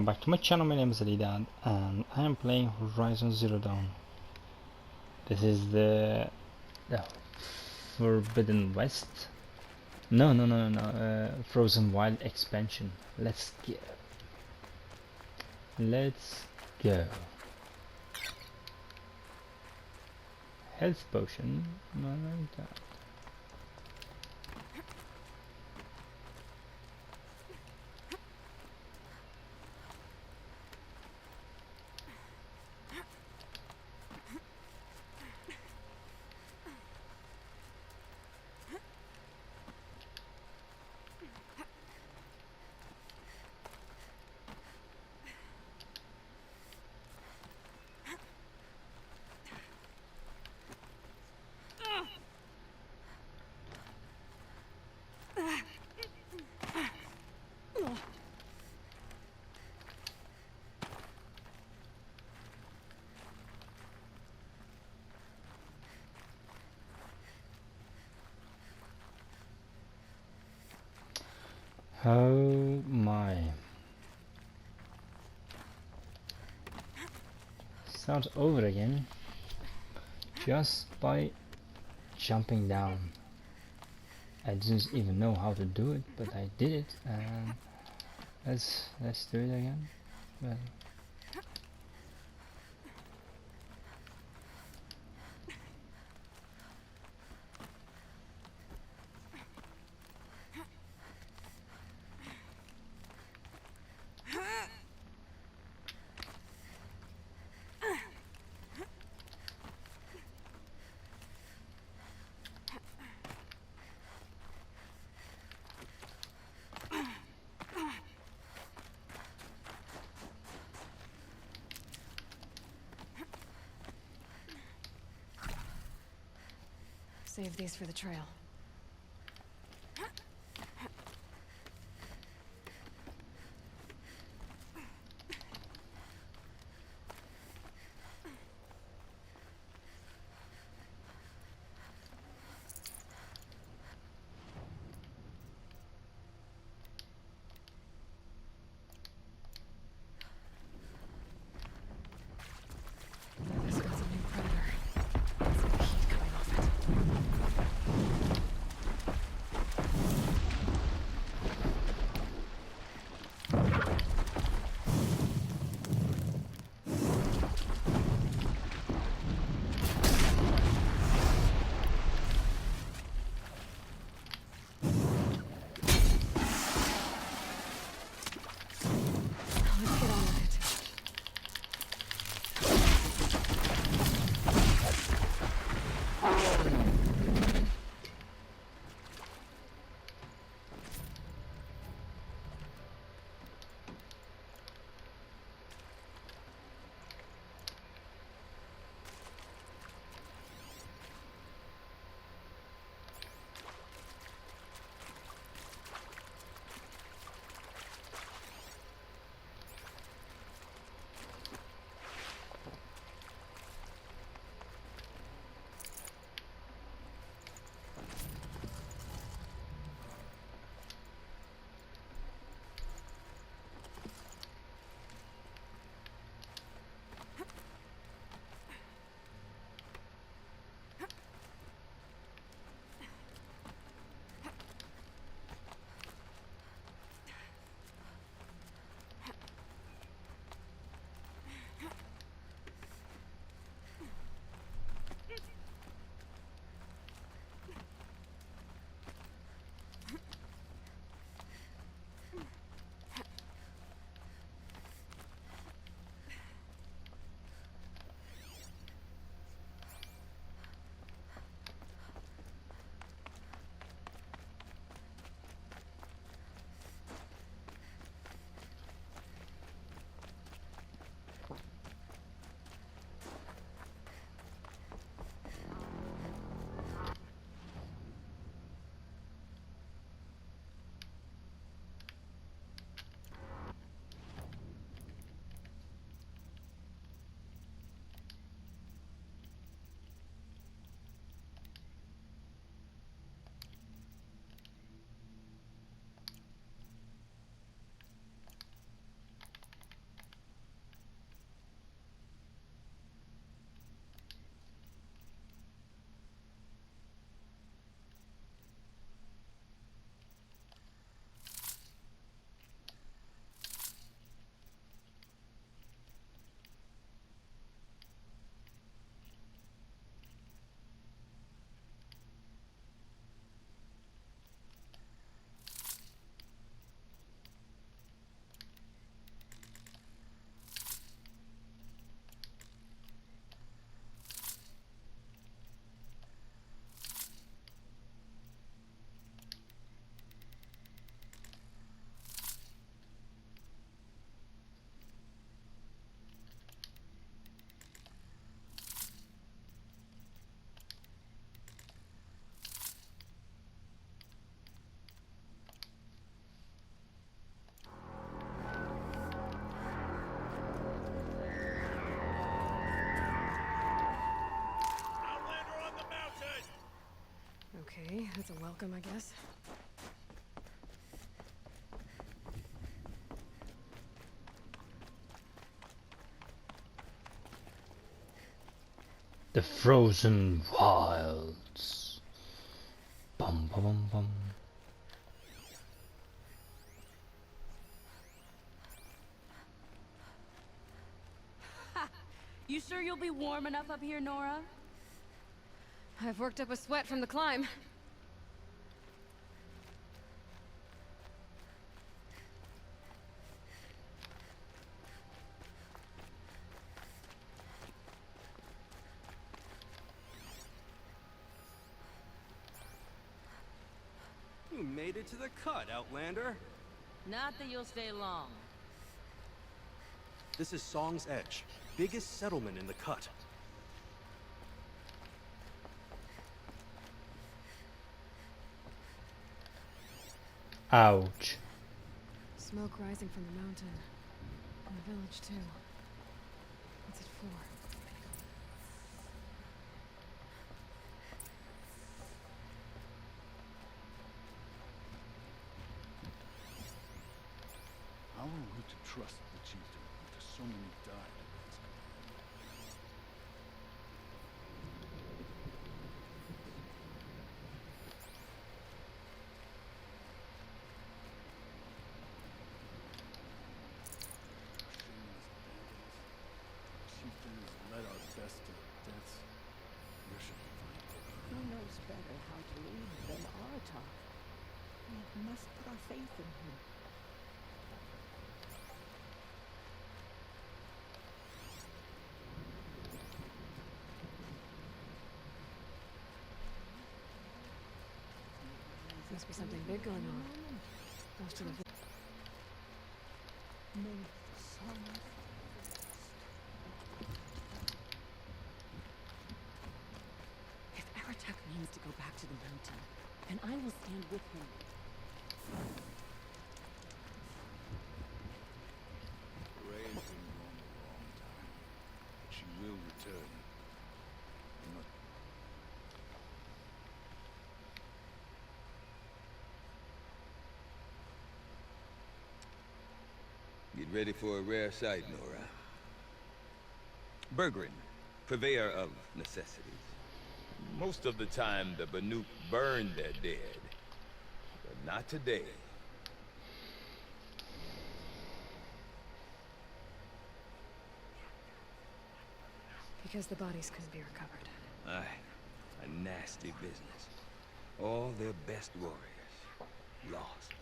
welcome back to my channel. My name is Alidad and I am playing Horizon Zero Dawn. This is the Forbidden West. No, Frozen Wild expansion. Let's go. Let's go. Health potion. No, like that. Oh my. Start over again just by jumping down. I didn't even know how to do it, but I did it, and let's do it again. Well, save these for the trail. This one's a new predator. See the heat coming off it. welcome, I guess. The frozen wilds. Bum bum bum bum. You sure you'll be warm enough up here, Nora? I've worked up a sweat from the climb. You made it to the cut, Outlander. Not that you'll stay long. This is Song's Edge, biggest settlement in the cut. Ouch. Smoke rising from the mountain. And the village, too. What's it for? How are we to trust the chieftain after so many died against him? Chieftain has led our best to their deaths. Where should we find him? Who knows better how to lead than Artok? We must put our faith in him. Must be something big going on. Close to the May the sun If Aratak means to go back to the mountain, then I will stand with him. Ray's been gone a long time. She will return. We must Get ready for a rare sight, Nora. Bergrin, purveyor of necessities. Most of the time, the Banuk burn their dead. But not today. Because the bodies couldn't be recovered. Aye, a nasty business. All their best warriors lost.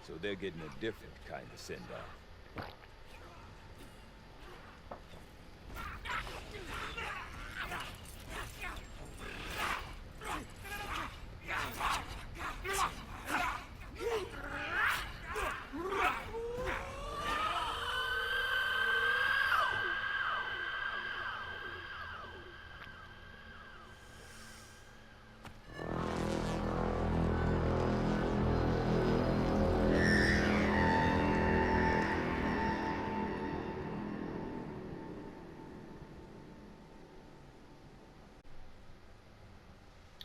So they're getting a different kind of send-off.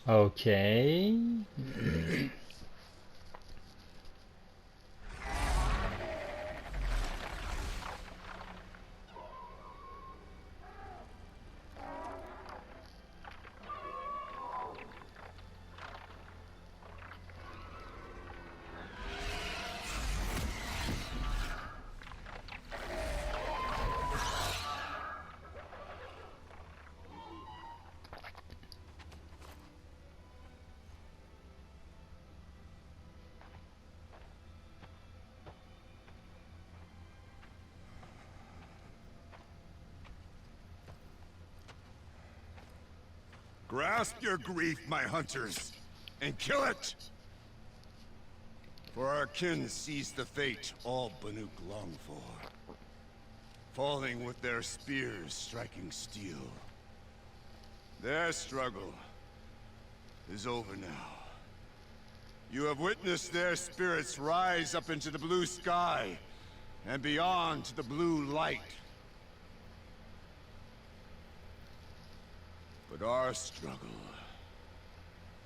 Okay. Grasp your grief, my hunters, and kill it! For our kin sees the fate all Banuk long for. Falling with their spears striking steel. Their struggle is over now. You have witnessed their spirits rise up into the blue sky, and beyond to the blue light. But our struggle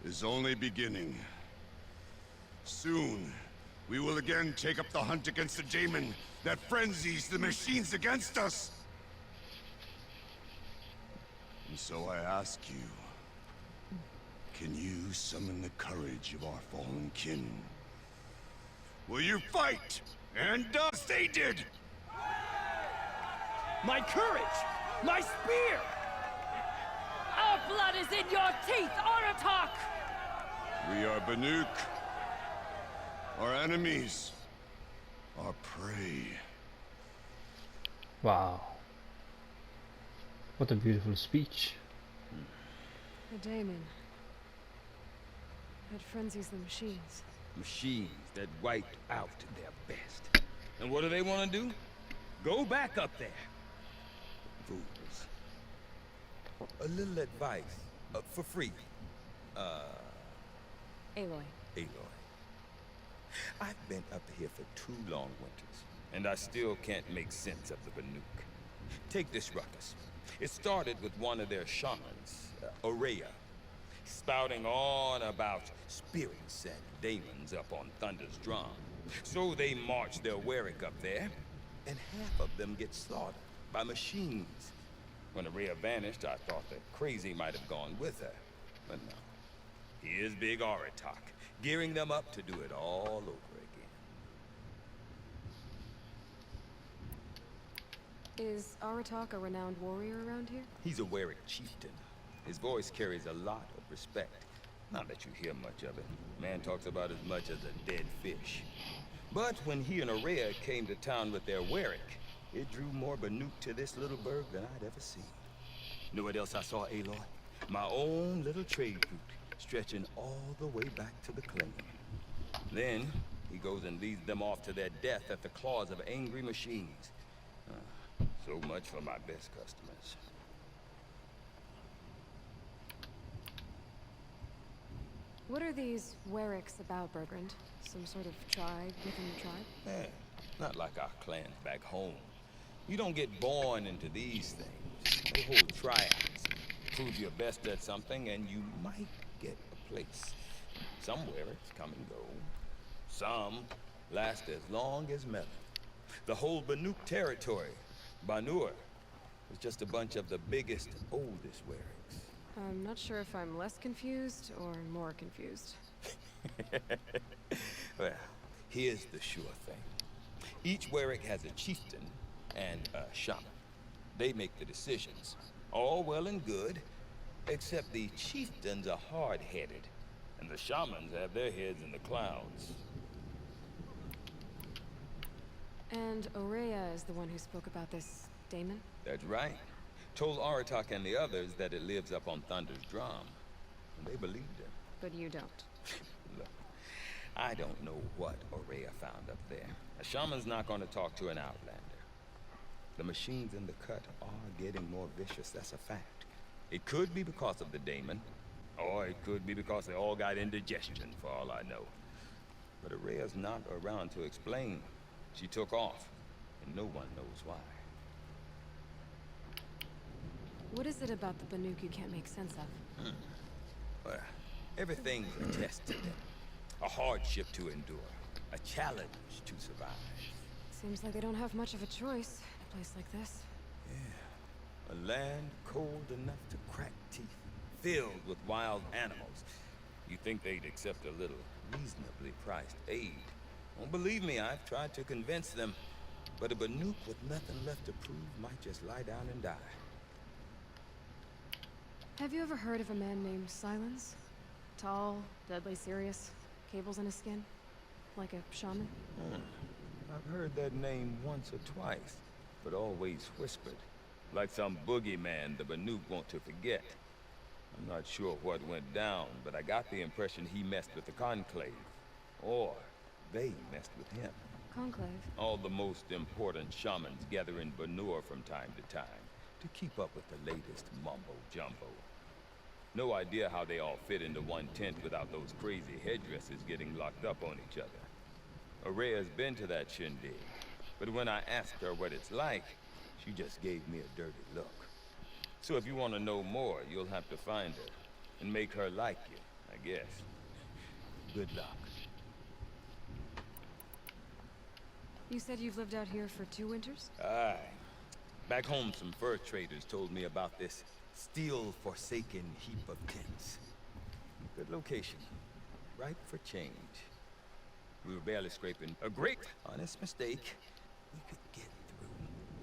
is only beginning. Soon, we will again take up the hunt against the demon that frenzies the machines against us. And so I ask you, can you summon the courage of our fallen kin? Will you fight? And as they did! My courage! My spear! Our blood is in your teeth, Aratak! We are Banuk. Our enemies. Our prey. Wow. What a beautiful speech. The daemon. It frenzies the machines. Machines that wiped out their best. And what do they want to do? Go back up there. Fools. A little advice. For free. Aloy. Aloy. I've been up here for 2 long winters, and I still can't make sense of the Banuk. Take this ruckus. It started with one of their shamans, Aurea, spouting on about spirits and demons up on Thunder's drum. So they march their Warwick up there, and half of them get slaughtered by machines. When Aurea vanished, I thought that Crazy might have gone with her, but no. Here's Big Aratak, gearing them up to do it all over again. Is Aratak a renowned warrior around here? He's a Warwick chieftain. His voice carries a lot of respect. Not that you hear much of it. Man talks about as much as a dead fish. But when he and Aurea came to town with their Warwick, it drew more Banuk to this little burg than I'd ever seen. Know what else I saw, Aloy? My own little trade route, stretching all the way back to the claim. Then, he goes and leads them off to their death at the claws of angry machines. So much for my best customers. What are these Warwicks about, Bergrand? Some sort of tribe within the tribe? Yeah, not like our clans back home. You don't get born into these things. They hold triads. Prove your best at something and you might get a place. Some Warwicks come and go. Some last as long as metal. The whole Banuk territory, Banur, was just a bunch of the biggest, oldest Warwicks. I'm not sure if I'm less confused or more confused. Well, here's the sure thing. Each Warwick has a chieftain and a shaman. They make the decisions. All well and good, except the chieftains are hard-headed, and the shamans have their heads in the clouds. And Aurea is the one who spoke about this daemon? That's right. Told Aratak and the others that it lives up on Thunder's drum. And they believed him. But you don't. Look, I don't know what Aurea found up there. A shaman's not going to talk to an outlander. The machines in the cut are getting more vicious, that's a fact. It could be because of the daemon, or it could be because they all got indigestion, for all I know. But Aurea's not around to explain. She took off, and no one knows why. What is it about the Banuk you can't make sense of? Well, everything's a test to them. A hardship to endure. A challenge to survive. Seems like they don't have much of a choice in a place like this. Yeah. A land cold enough to crack teeth. Filled with wild animals. You think they'd accept a little reasonably priced aid. Well, believe me, I've tried to convince them. But a Banuk with nothing left to prove might just lie down and die. Have you ever heard of a man named Silence? Tall, deadly serious, cables in his skin? Like a shaman? I've heard that name once or twice, but always whispered. Like some boogeyman the Banuk want to forget. I'm not sure what went down, but I got the impression he messed with the Conclave. Or they messed with him. Conclave? All the most important shamans gather in Banur from time to time to keep up with the latest mumbo-jumbo. No idea how they all fit into one tent without those crazy headdresses getting locked up on each other. Aurea's been to that shindig, but when I asked her what it's like, she just gave me a dirty look. So if you want to know more, you'll have to find her and make her like you. I guess. Good luck. You said you've lived out here for 2 winters? Aye. Back home, some fur traders told me about this steel-forsaken heap of tents. Good location. Ripe for change. We were barely scraping a great honest mistake. We could get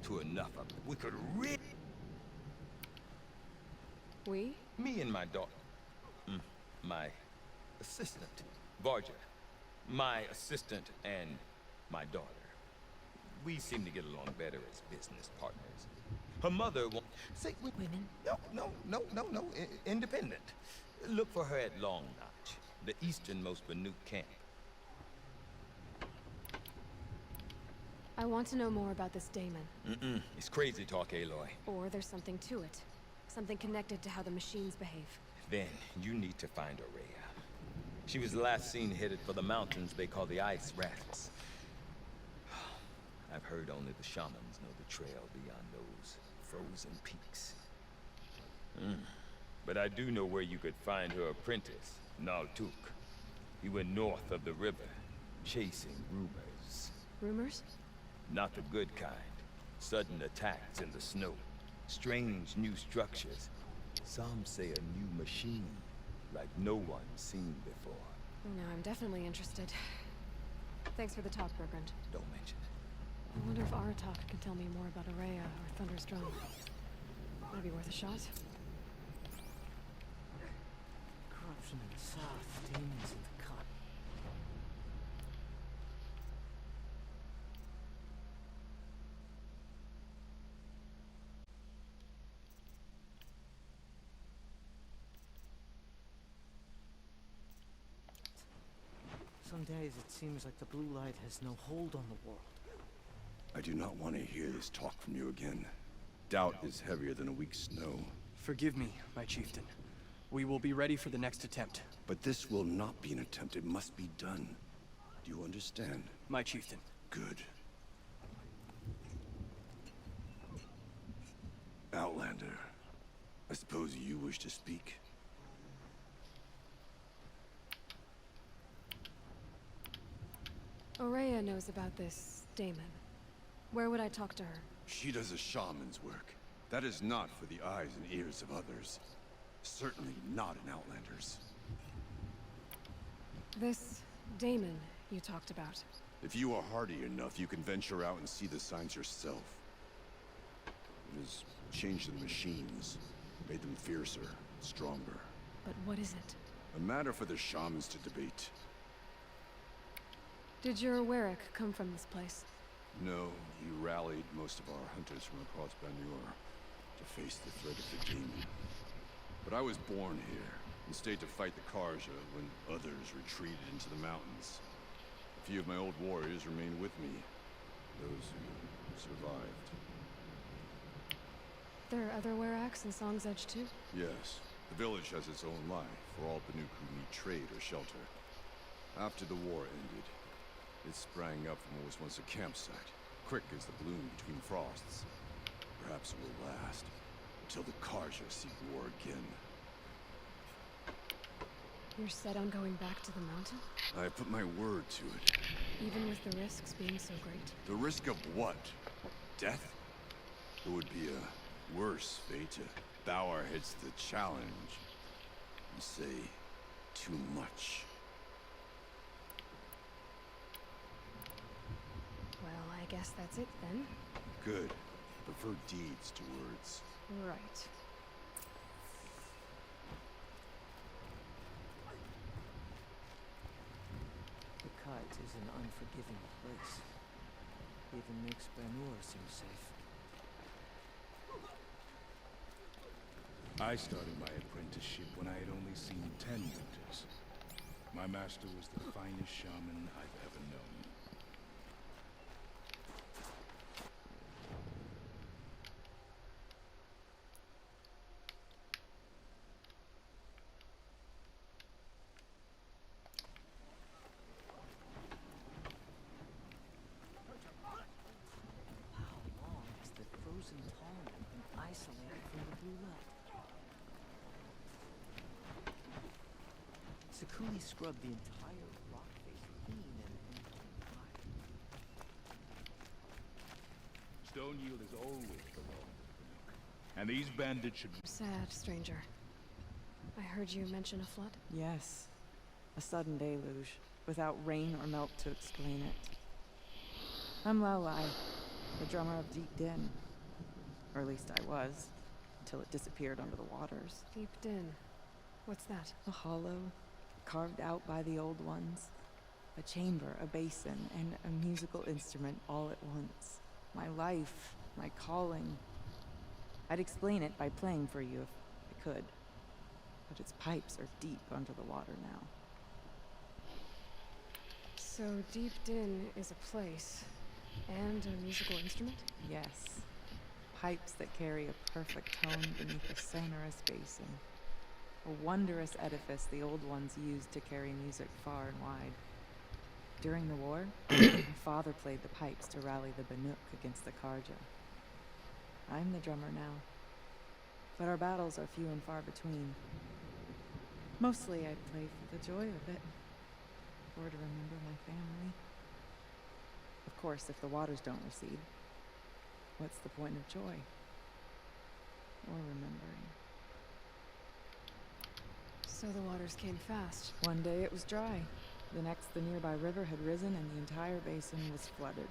through to enough of it. We could rid... We? Me and my daughter. My assistant, Varja. My assistant and my daughter. We seem to get along better as business partners. Her mother won't... Say... Women? No. Independent. Look for her at Long Notch, the easternmost Banuk camp. I want to know more about this Damon. It's crazy talk, Aloy. Or there's something to it. Something connected to how the machines behave. Then you need to find Aurea. She was last seen headed for the mountains they call the Ice Rafts. I've heard only the shamans know the trail beyond those frozen peaks. But I do know where you could find her apprentice, Naltuk. He went north of the river, chasing rumors. Rumors? Not the good kind. Sudden attacks in the snow. Strange new structures. Some say a new machine, like no one's seen before. Now I'm definitely interested. Thanks for the talk, Bergrand. Don't mention it. I wonder if Aratak can tell me more about Aurea or Thunder's Drum. Might be worth a shot. Corruption in the south, demons in the cut. Some days it seems like the blue light has no hold on the world. I do not want to hear this talk from you again. Doubt is heavier than a week's snow. Forgive me, my chieftain. We will be ready for the next attempt. But this will not be an attempt. It must be done. Do you understand? My chieftain. Good. Outlander, I suppose you wish to speak? Aurea knows about this Damon. Where would I talk to her? She does a shaman's work. That is not for the eyes and ears of others. Certainly not an Outlander's. This Damon you talked about. If you are hardy enough, you can venture out and see the signs yourself. It has changed the machines, made them fiercer, stronger. But what is it? A matter for the shamans to debate. Did your Warwick come from this place? No, he rallied most of our hunters from across Banur to face the threat of the demon. But I was born here and stayed to fight the Karja when others retreated into the mountains. A few of my old warriors remained with me, those who survived. There are other Warracks in Song's Edge too? Yes, the village has its own life for all Banuk who need trade or shelter. After the war ended, it sprang up from what was once a campsite, quick as the bloom between frosts. Perhaps it will last, until the Karja seek war again. You're set on going back to the mountain? I have put my word to it. Even with the risks being so great? The risk of what? Death? It would be a worse fate to bow our heads to the challenge. You say too much. Well, I guess that's it then. Good. Prefer deeds to words. Right. The Cut is an unforgiving place. Even makes Banur seem safe. I started my apprenticeship when I had only seen 10 winters. My master was the finest shaman I've ever known. How long has the frozen tallman been isolated from the blue light? Sakuli scrubbed the entire rock face clean and black. Stone yield is always belonged to the Banuk. And these bandits should... Sad, stranger. I heard you mention a flood. Yes. A sudden deluge, without rain or melt to explain it. I'm Lelai, the drummer of Deep Din. Or at least I was, until it disappeared under the waters. Deep Din. What's that? A hollow, carved out by the old ones. A chamber, a basin, and a musical instrument all at once. My life, my calling. I'd explain it by playing for you if I could. But its pipes are deep under the water now. So Deep Din is a place and a musical instrument? Yes. Pipes that carry a perfect tone beneath a sonorous basin. A wondrous edifice the old ones used to carry music far and wide. During the war, my father played the pipes to rally the Banuk against the Karja. I'm the drummer now. But our battles are few and far between. Mostly I play for the joy of it. Or to remember my family. Of course, if the waters don't recede, what's the point of joy? Or remembering? So the waters came fast. One day it was dry. The next, the nearby river had risen and the entire basin was flooded.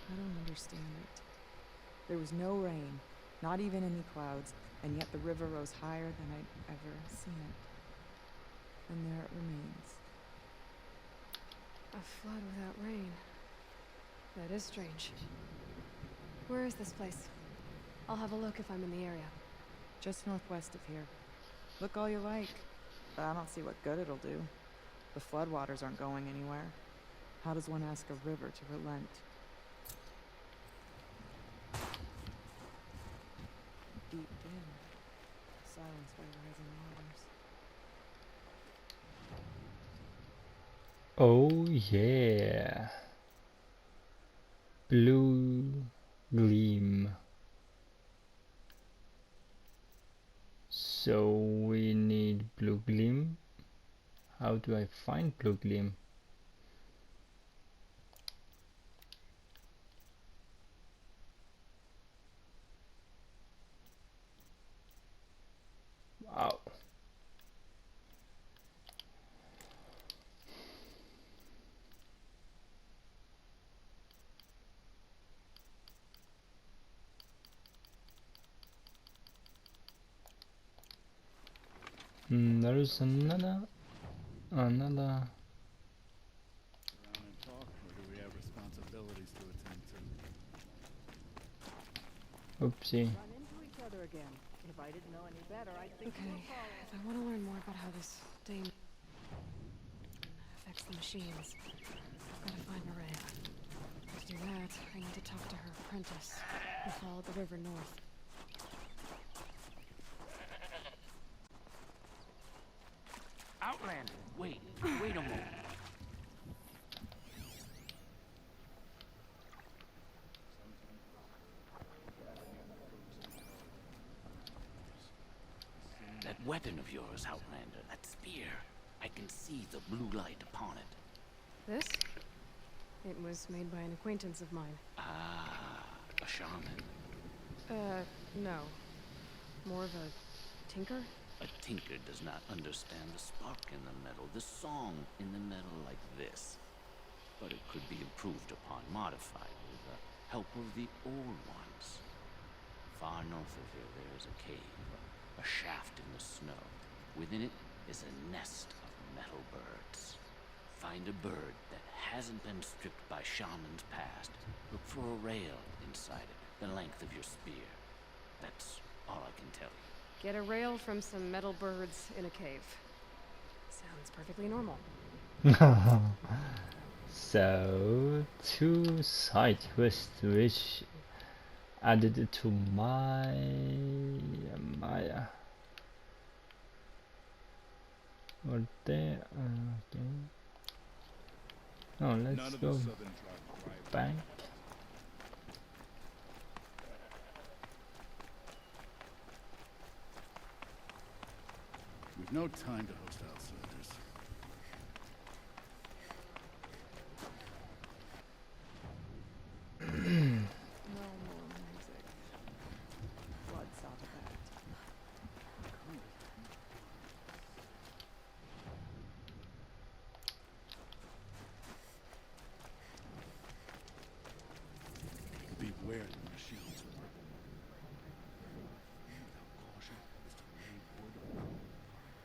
I don't understand it. There was no rain, not even any clouds, and yet the river rose higher than I'd ever seen it. And there it remains. A flood without rain. That is strange. Where is this place? I'll have a look if I'm in the area. Just northwest of here. Look all you like, but I don't see what good it'll do. The floodwaters aren't going anywhere. How does one ask a river to relent? Deep Din. Silence by rising waters. Oh yeah. Blue gleam. So we need blue gleam. How do I find blue gleam? Wow. There's another. Around and talk, or do we have responsibilities to attend to? Oopsie. Run into each other again. If I didn't know any better, I'd think Okay, you were following. if I want to learn more about how this dame affects the machines, I've got to find Maria. To do that, I need to talk to her apprentice, who followed the river north. Outlander, wait a moment. That weapon of yours, Outlander, that spear. I can see the blue light upon it. This? It was made by an acquaintance of mine. Ah, a shaman. No. More of a tinker? A tinker does not understand the spark in the metal, the song in the metal like this. But it could be improved upon, modified with the help of the old ones. Far north of here there is a cave, a shaft in the snow. Within it is a nest of metal birds. Find a bird that hasn't been stripped by shamans past. Look for a rail inside it, the length of your spear. That's all I can tell you. Get a rail from some metal birds in a cave. Sounds perfectly normal. So, two side quests which added to my Maya. Or there, okay. Oh, let's go back. We've no time to host outsiders. shields. Without caution is to lay wood on our own fire.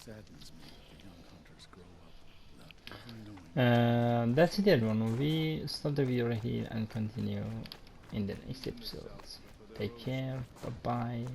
Saddens me that the young hunters grow up without ever knowing. That's it everyone, we stop the video right here and continue in the next episode. Take care, bye bye.